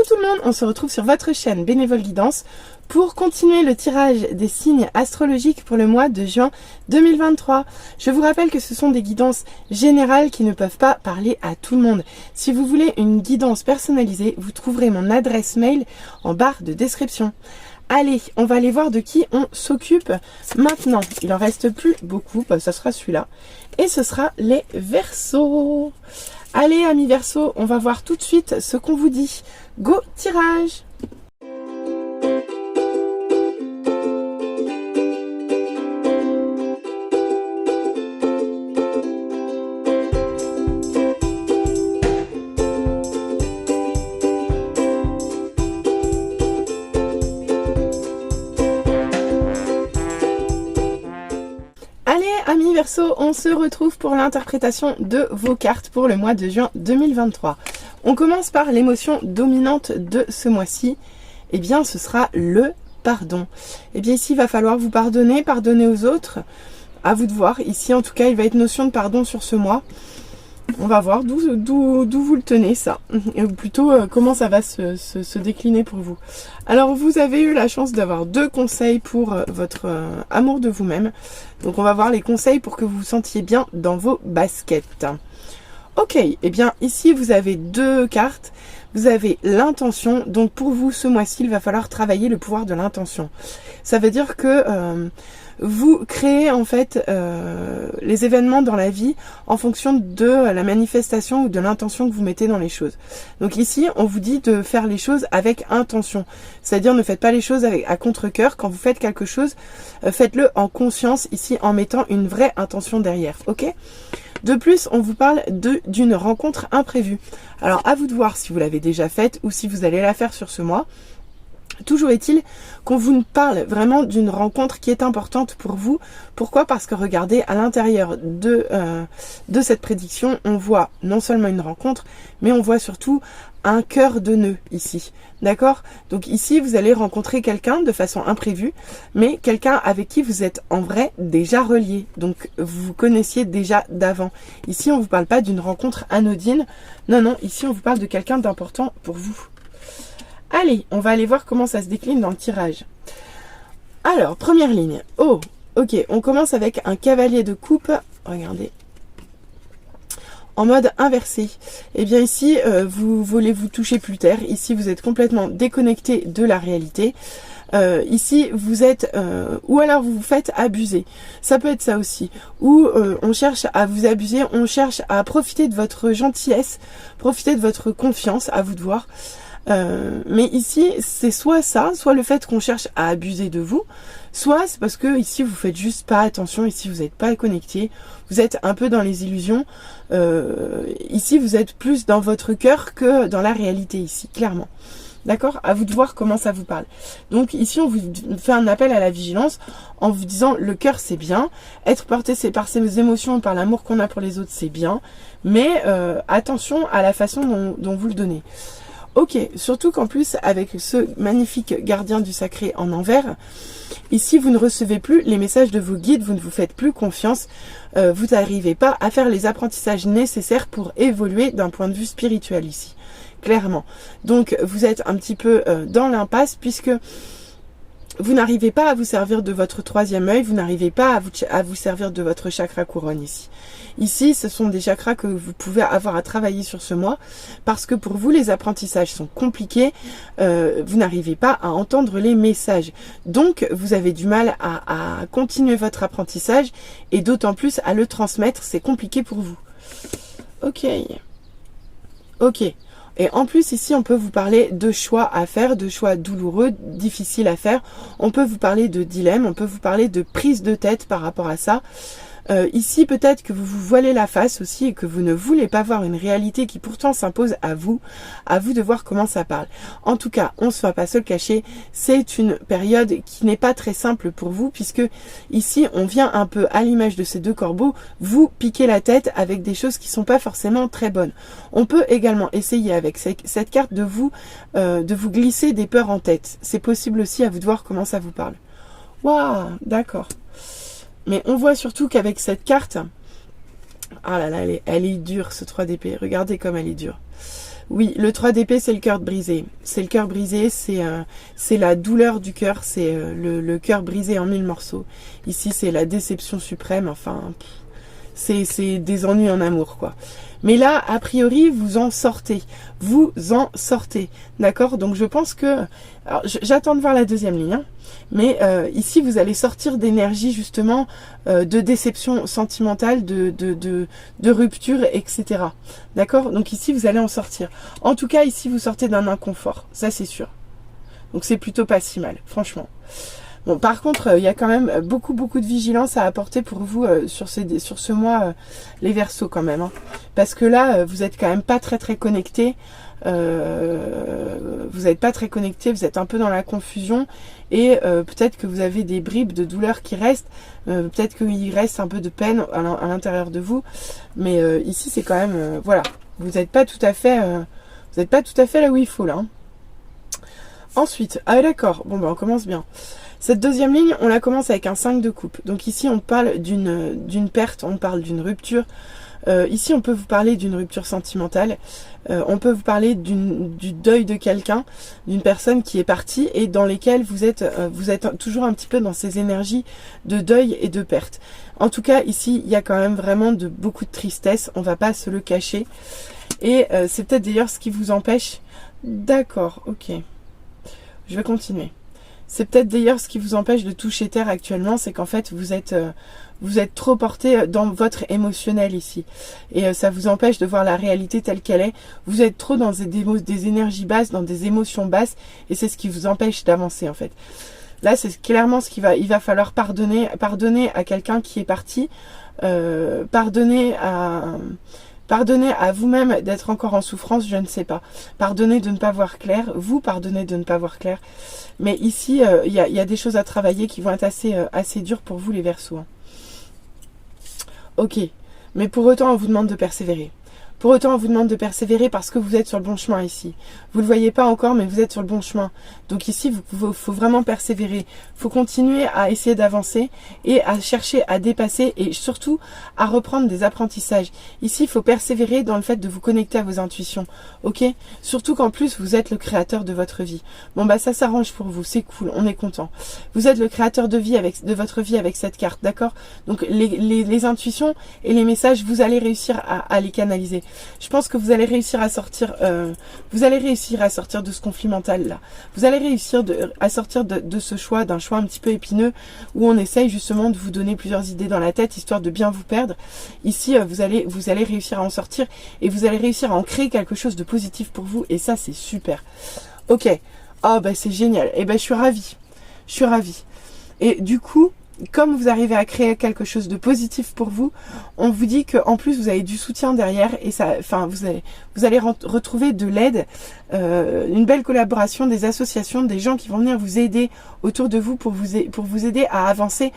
Coucou tout le monde, on se retrouve sur votre chaîne Bénévole Guidance pour continuer le tirage des signes astrologiques pour le mois de juin 2023. Je vous rappelle que ce sont des guidances générales qui ne peuvent pas parler à tout le monde. Si vous voulez une guidance personnalisée, vous trouverez mon adresse mail en barre de description. Allez, on va aller voir de qui on s'occupe maintenant. Il en reste plus beaucoup, ça sera celui-là. Et ce sera les Verseaux. Allez amis Verseaux, on va voir tout de suite ce qu'on vous dit. Go tirage! Allez amis Verseaux, on se retrouve pour l'interprétation de vos cartes pour le mois de juin 2023. On commence par l'émotion dominante de ce mois-ci. Eh bien ce sera le pardon. Eh bien ici il va falloir vous pardonner aux autres. À vous de voir. Ici en tout cas il va être notion de pardon sur ce mois. On va voir d'où vous le tenez ça. Et plutôt comment ça va se décliner pour vous. Alors vous avez eu la chance d'avoir 2 conseils pour votre amour de vous-même. Donc on va voir les conseils pour que vous vous sentiez bien dans vos baskets. Ok, et bien ici vous avez 2 cartes. Vous avez l'intention. Donc pour vous ce mois-ci il va falloir travailler le pouvoir de l'intention. Ça veut dire que vous créez en fait les événements dans la vie en fonction de la manifestation ou de l'intention que vous mettez dans les choses. Donc ici, on vous dit de faire les choses avec intention. C'est-à-dire ne faites pas les choses à contre-cœur. Quand vous faites quelque chose, faites-le en conscience, ici en mettant une vraie intention derrière. Ok ? De plus, on vous parle d'une rencontre imprévue. Alors à vous de voir si vous l'avez déjà faite ou si vous allez la faire sur ce mois. Toujours est-il qu'on vous parle vraiment d'une rencontre qui est importante pour vous. Pourquoi? Parce que regardez, à l'intérieur de cette prédiction, on voit non seulement une rencontre, mais on voit surtout un cœur de nœud ici. D'accord? Donc ici, vous allez rencontrer quelqu'un de façon imprévue, mais quelqu'un avec qui vous êtes en vrai déjà relié. Donc vous vous connaissiez déjà d'avant. Ici, on ne vous parle pas d'une rencontre anodine. Non, non, ici, on vous parle de quelqu'un d'important pour vous. Allez, on va aller voir comment ça se décline dans le tirage. Alors, première ligne. Oh, ok, on commence avec un cavalier de coupe. Regardez. En mode inversé. Eh bien ici, vous voulez vous toucher plus terre. Ici, vous êtes complètement déconnecté de la réalité. Ici, vous êtes... ou alors vous vous faites abuser. Ça peut être ça aussi. Ou on cherche à vous abuser, on cherche à profiter de votre gentillesse, profiter de votre confiance, à vous de voir. Mais ici c'est soit ça, soit le fait qu'on cherche à abuser de vous, soit c'est parce que ici vous faites juste pas attention, ici vous n'êtes pas connecté, vous êtes un peu dans les illusions, ici vous êtes plus dans votre cœur que dans la réalité ici, clairement. D'accord? À vous de voir comment ça vous parle. Donc ici on vous fait un appel à la vigilance en vous disant le cœur c'est bien, être porté par ses émotions, par l'amour qu'on a pour les autres c'est bien, mais attention à la façon dont vous le donnez. Ok, surtout qu'en plus, avec ce magnifique gardien du sacré en envers, ici, vous ne recevez plus les messages de vos guides, vous ne vous faites plus confiance, vous n'arrivez pas à faire les apprentissages nécessaires pour évoluer d'un point de vue spirituel ici, clairement. Donc, vous êtes un petit peu dans l'impasse puisque vous n'arrivez pas à vous servir de votre 3e œil, vous n'arrivez pas à vous servir de votre chakra couronne ici. Ici, ce sont des chakras que vous pouvez avoir à travailler sur ce mois parce que pour vous, les apprentissages sont compliqués, vous n'arrivez pas à entendre les messages. Donc, vous avez du mal à continuer votre apprentissage et d'autant plus à le transmettre, c'est compliqué pour vous. Ok. Ok. Et en plus, ici, on peut vous parler de choix à faire, de choix douloureux, difficiles à faire. On peut vous parler de dilemme, on peut vous parler de prise de tête par rapport à ça. Ici, peut-être que vous vous voilez la face aussi et que vous ne voulez pas voir une réalité qui pourtant s'impose à vous de voir comment ça parle. En tout cas, on ne va pas se le cacher, c'est une période qui n'est pas très simple pour vous puisque ici, on vient un peu à l'image de ces 2 corbeaux, vous piquer la tête avec des choses qui sont pas forcément très bonnes. On peut également essayer avec cette carte de vous glisser des peurs en tête. C'est possible aussi, à vous de voir comment ça vous parle. Waouh, d'accord. Mais on voit surtout qu'avec cette carte, ah là là, elle est dure ce 3 d'épée. Regardez comme elle est dure. Oui, le 3 d'épée, c'est le cœur brisé. C'est le cœur brisé, c'est la douleur du cœur, c'est le cœur brisé en 1000 morceaux. Ici, c'est la déception suprême, enfin, c'est des ennuis en amour, quoi. Mais là, a priori, vous en sortez. Vous en sortez. D'accord? Donc, je pense que... Alors, j'attends de voir la deuxième ligne. Hein, mais ici, vous allez sortir d'énergie, justement, de déception sentimentale, de rupture, etc. D'accord? Donc, ici, vous allez en sortir. En tout cas, ici, vous sortez d'un inconfort. Ça, c'est sûr. Donc, c'est plutôt pas si mal, franchement. Bon, par contre, il y a quand même beaucoup de vigilance à apporter pour vous sur ce mois, les Verseaux quand même. Hein. Parce que là, vous êtes quand même pas très connectés. Vous n'êtes pas très connectés, vous êtes un peu dans la confusion. Et peut-être que vous avez des bribes de douleur qui restent. Peut-être qu'il reste un peu de peine à l'intérieur de vous. Mais ici, c'est quand même... voilà, vous n'êtes pas tout à fait... vous n'êtes pas tout à fait là où il faut, là. Hein. Ensuite, ah d'accord, bon ben on commence bien. Cette deuxième ligne, on la commence avec un 5 de coupe. Donc ici, on parle d'une perte, on parle d'une rupture. Ici, on peut vous parler d'une rupture sentimentale. On peut vous parler du deuil de quelqu'un, d'une personne qui est partie et dans lesquelles vous êtes toujours un petit peu dans ces énergies de deuil et de perte. En tout cas, ici, il y a quand même vraiment beaucoup de tristesse. On va pas se le cacher. Et c'est peut-être d'ailleurs ce qui vous empêche. D'accord, ok. Je vais continuer. C'est peut-être d'ailleurs ce qui vous empêche de toucher terre actuellement, c'est qu'en fait vous êtes trop porté dans votre émotionnel ici. Et ça vous empêche de voir la réalité telle qu'elle est. Vous êtes trop dans des énergies basses, dans des émotions basses, et c'est ce qui vous empêche d'avancer en fait. Là, c'est clairement ce qu'il va falloir pardonner à quelqu'un qui est parti, pardonner à vous-même d'être encore en souffrance, je ne sais pas. Pardonnez de ne pas voir clair. Vous pardonnez de ne pas voir clair. Mais ici, il y a des choses à travailler qui vont être assez dures pour vous, les Verseaux. Hein. Ok. Mais pour autant, on vous demande de persévérer. Pour autant, on vous demande de persévérer parce que vous êtes sur le bon chemin ici. Vous ne le voyez pas encore, mais vous êtes sur le bon chemin. Donc ici, faut vraiment persévérer. Il faut continuer à essayer d'avancer et à chercher à dépasser et surtout à reprendre des apprentissages. Ici, il faut persévérer dans le fait de vous connecter à vos intuitions. Ok? Surtout qu'en plus, vous êtes le créateur de votre vie. Bon, bah ça s'arrange pour vous. C'est cool. On est content. Vous êtes le créateur de votre vie avec cette carte. D'accord? Donc les intuitions et les messages, vous allez réussir à les canaliser. Je pense que vous allez réussir à sortir, de ce conflit mental là. Vous allez réussir à sortir de ce choix, d'un choix un petit peu épineux où on essaye justement de vous donner plusieurs idées dans la tête histoire de bien vous perdre. Ici, vous allez réussir à en sortir et vous allez réussir à en créer quelque chose de positif pour vous et ça c'est super. Ok, oh bah c'est génial. Et ben je suis ravie, Et du coup, comme vous arrivez à créer quelque chose de positif pour vous, on vous dit qu'en plus vous avez du soutien derrière et ça, enfin vous allez retrouver de l'aide, une belle collaboration des associations, des gens qui vont venir vous aider autour de vous pour vous aider à avancer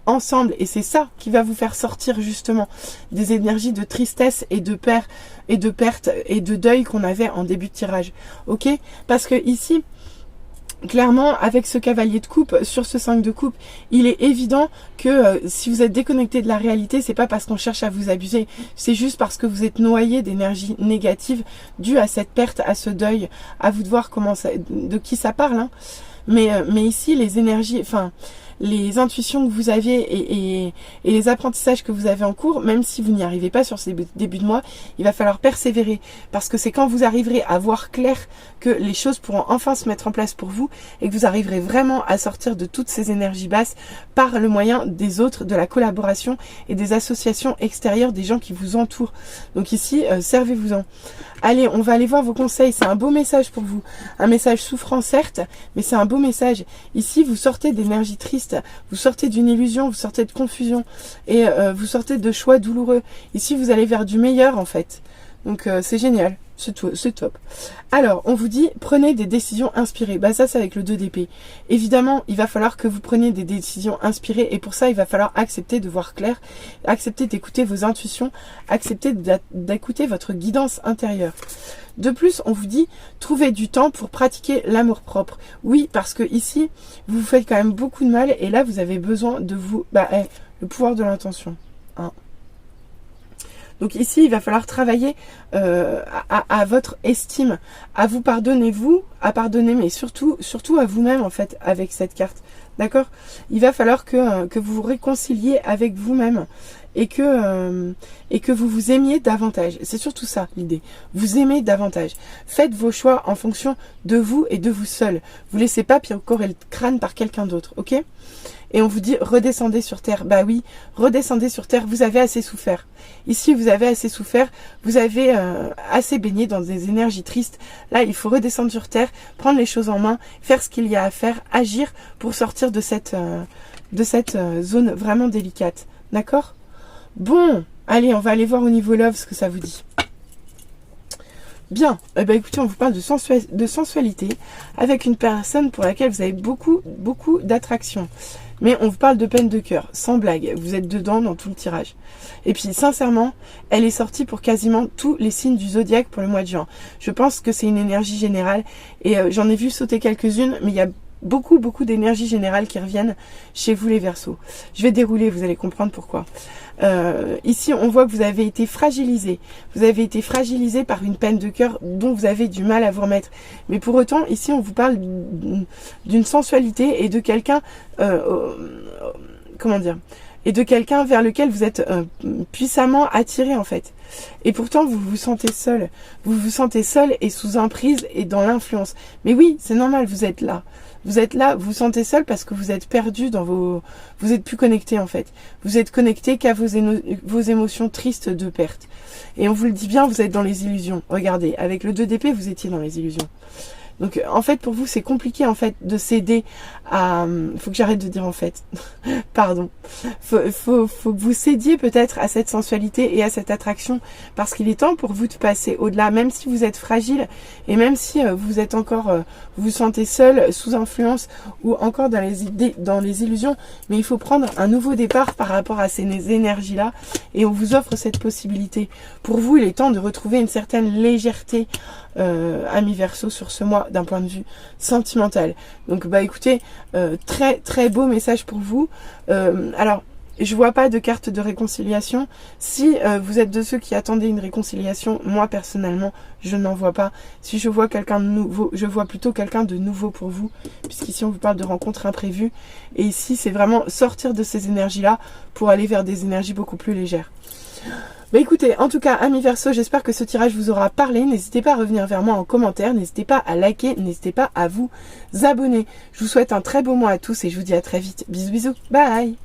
ensemble. Et c'est ça qui va vous faire sortir justement des énergies de tristesse et de perte et de deuil qu'on avait en début de tirage. Ok? Parce que ici, clairement, avec ce cavalier de coupe, sur ce 5 de coupe, il est évident que si vous êtes déconnecté de la réalité, c'est pas parce qu'on cherche à vous abuser, c'est juste parce que vous êtes noyé d'énergie négative due à cette perte, à ce deuil, à vous de voir de qui ça parle. Hein. Mais ici, les énergies, enfin, les intuitions que vous aviez et les apprentissages que vous avez en cours, même si vous n'y arrivez pas sur ces débuts de mois, il va falloir persévérer parce que c'est quand vous arriverez à voir clair que les choses pourront enfin se mettre en place pour vous et que vous arriverez vraiment à sortir de toutes ces énergies basses par le moyen des autres, de la collaboration et des associations extérieures, des gens qui vous entourent. Donc ici, servez-vous-en. Allez, on va aller voir vos conseils. C'est un beau message pour vous. Un message souffrant, certes, mais c'est un beau message. Ici, vous sortez d'énergie triste, vous sortez d'une illusion, vous sortez de confusion et vous sortez de choix douloureux. Ici, vous allez vers du meilleur, en fait. Donc, c'est génial. C'est top. Alors, on vous dit, prenez des décisions inspirées. Bah ça, c'est avec le 2 d'épée. Évidemment, il va falloir que vous preniez des décisions inspirées et pour ça, il va falloir accepter de voir clair, accepter d'écouter vos intuitions, accepter d'écouter votre guidance intérieure. De plus, on vous dit, trouvez du temps pour pratiquer l'amour-propre. Oui, parce que ici, vous vous faites quand même beaucoup de mal et là, vous avez besoin de vous... le pouvoir de l'intention. Hein. Donc ici, il va falloir travailler à votre estime, à vous pardonner, mais surtout à vous-même en fait, avec cette carte. D'accord? Il va falloir que vous vous réconciliez avec vous-même et que vous vous aimiez davantage. C'est surtout ça l'idée. Vous aimez davantage. Faites vos choix en fonction de vous et de vous seul. Vous laissez pas picorer le crâne par quelqu'un d'autre, ok? Et on vous dit redescendez sur terre. Bah oui, redescendez sur terre. Vous avez assez souffert. Ici, vous avez assez souffert. Vous avez assez baigné dans des énergies tristes. Là, il faut redescendre sur terre, prendre les choses en main, faire ce qu'il y a à faire, agir pour sortir de cette zone vraiment délicate. D'accord? Bon, allez, on va aller voir au niveau love ce que ça vous dit. Bien, eh ben écoutez, on vous parle de sensualité avec une personne pour laquelle vous avez beaucoup d'attraction. Mais on vous parle de peine de cœur, sans blague, vous êtes dedans dans tout le tirage. Et puis sincèrement, elle est sortie pour quasiment tous les signes du zodiaque pour le mois de juin. Je pense que c'est une énergie générale et j'en ai vu sauter quelques-unes, mais il y a beaucoup d'énergie générale qui reviennent chez vous les Verseaux. Je vais dérouler, vous allez comprendre pourquoi. Ici, on voit que vous avez été fragilisé. Vous avez été fragilisé par une peine de cœur dont vous avez du mal à vous remettre. Mais pour autant, ici, on vous parle d'une sensualité et de quelqu'un, comment dire, et de quelqu'un vers lequel vous êtes puissamment attiré en fait. Et pourtant, vous vous sentez seul. Vous vous sentez seul et sous emprise et dans l'influence. Mais oui, c'est normal, vous êtes là. Vous êtes là, vous vous sentez seul parce que vous êtes perdu dans vos... Vous êtes plus connecté en fait. Vous êtes connecté qu'à vos émotions tristes de perte. Et on vous le dit bien, vous êtes dans les illusions. Regardez, avec le 2 d'épée, vous étiez dans les illusions. Donc en fait pour vous c'est compliqué en fait de céder à... Faut que j'arrête de dire en fait. Pardon. Faut que vous cédiez peut-être à cette sensualité et à cette attraction parce qu'il est temps pour vous de passer au-delà, même si vous êtes fragile et même si vous êtes encore, vous vous sentez seul, sous influence ou encore dans les idées, dans les illusions, mais il faut prendre un nouveau départ par rapport à ces énergies-là et on vous offre cette possibilité. Pour vous, il est temps de retrouver une certaine légèreté, amis Verseau, sur ce mois d'un point de vue sentimental. Donc bah écoutez, très beau message pour vous. Alors je vois pas de carte de réconciliation. Si vous êtes de ceux qui attendaient une réconciliation, moi personnellement je n'en vois pas. Si je vois quelqu'un de nouveau, je vois plutôt quelqu'un de nouveau pour vous, puisqu'ici on vous parle de rencontres imprévues et ici c'est vraiment sortir de ces énergies là pour aller vers des énergies beaucoup plus légères. Bah écoutez, en tout cas, amis Verseau, j'espère que ce tirage vous aura parlé. N'hésitez pas à revenir vers moi en commentaire, n'hésitez pas à liker, n'hésitez pas à vous abonner. Je vous souhaite un très beau mois à tous et je vous dis à très vite. Bisous bisous, bye.